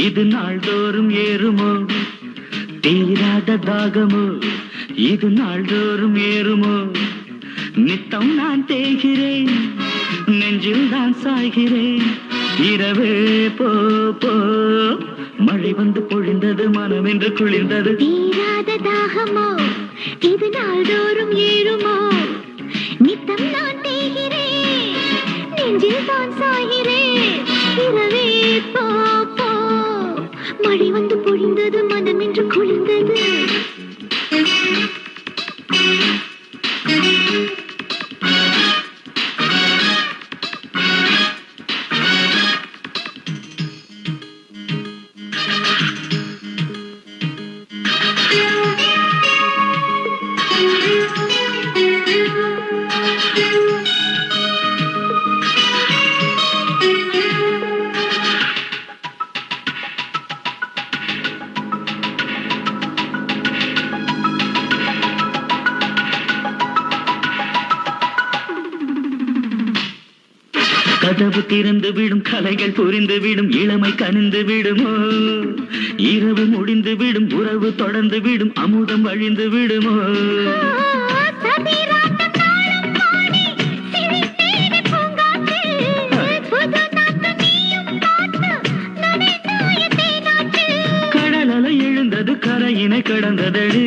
இது நாள்தோறும் ஏறுமோ தீராத தாகமோ இது நாள்தோறும் ஏறுமோ நித்தம் நான் தேய்கிறேன் நெஞ்சில் தான் சாய்கிறேன் இரவே போ போ மழை வந்து பொழிந்தது மனம் என்று குளிர்ந்தது தீராத தாகமோ இது நாள்தோறும் ஏறுமோ நித்தம் நான் தேய்கிறேன் நெஞ்சில் தான் சாய்கிறேன் இரவே போ போ மழை வந்து பொழிந்தது மனம் என்று குளிர்ந்தது கதவு திறந்து விடும் கலைகள் புரிந்து விடும் இளமை கனிந்து விடுமோ இரவு முடிந்து விடும் உறவு தொடர்ந்து விடும் அமுதம் வழிந்து விடுமோ கடல் அலை எழுந்தது கரையினை கடந்ததடி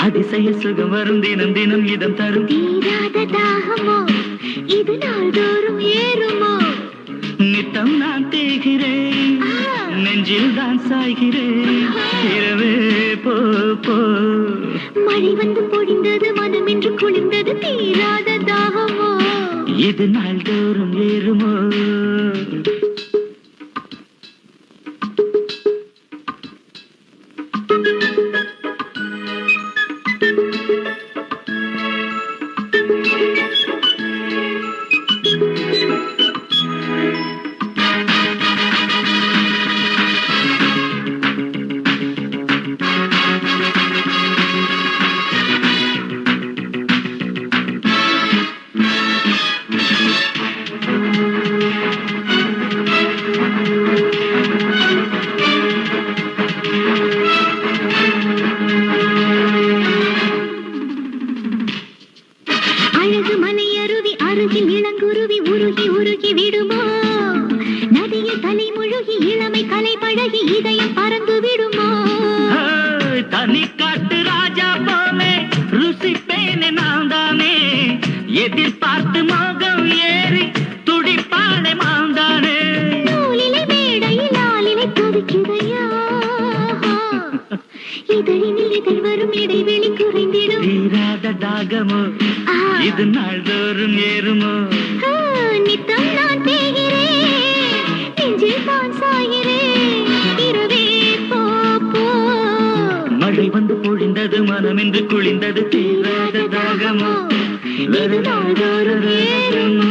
அதிசய சுகம் வரும் தினம் தினம் இதம் தரும் தீராத தாகமோ இது நாள்தோறும் ஏறுமோ நித்தம் நான் தேய்கிறேன் நெஞ்சில் தான் சாய்கிறேன் இரவே போ போ மழை வந்து பொழிந்தது மனம் என்று குளிர்ந்தது தீராத தாகமோ இது நாள்தோறும் ஏறுமோ அழகு மலை அருவி அருகில் இளங்குருவி உருகி உருகி விடுமோ நதியில் தலை முழுகி இளமை கலை பழகி இதயம் பறந்து விடுமோ தனி காட்டு ராஜா போலே ருசிப்பேனே நான் தானே எதிர்பார்த்து மோகம் ஏறி துடிப்பானே மாந்தானே நூலிலை மேடையில் ஆளிலை துதிக்குதையா இதழினில் இதழ் வரும் இடைவெளி குறைந்திடும் தீராத தாகமோ இது நாள்தோறும் ஏறுமோ நித்தம் நான் தேய்கிறேன் நெஞ்சில் தான் சாய்கிறேன் இரவே போ போ மழை வந்து பொழிந்தது மனம் என்று குளிர்ந்தது தீராத தாகமோ இது நாள்தோறும் ஏறுமோ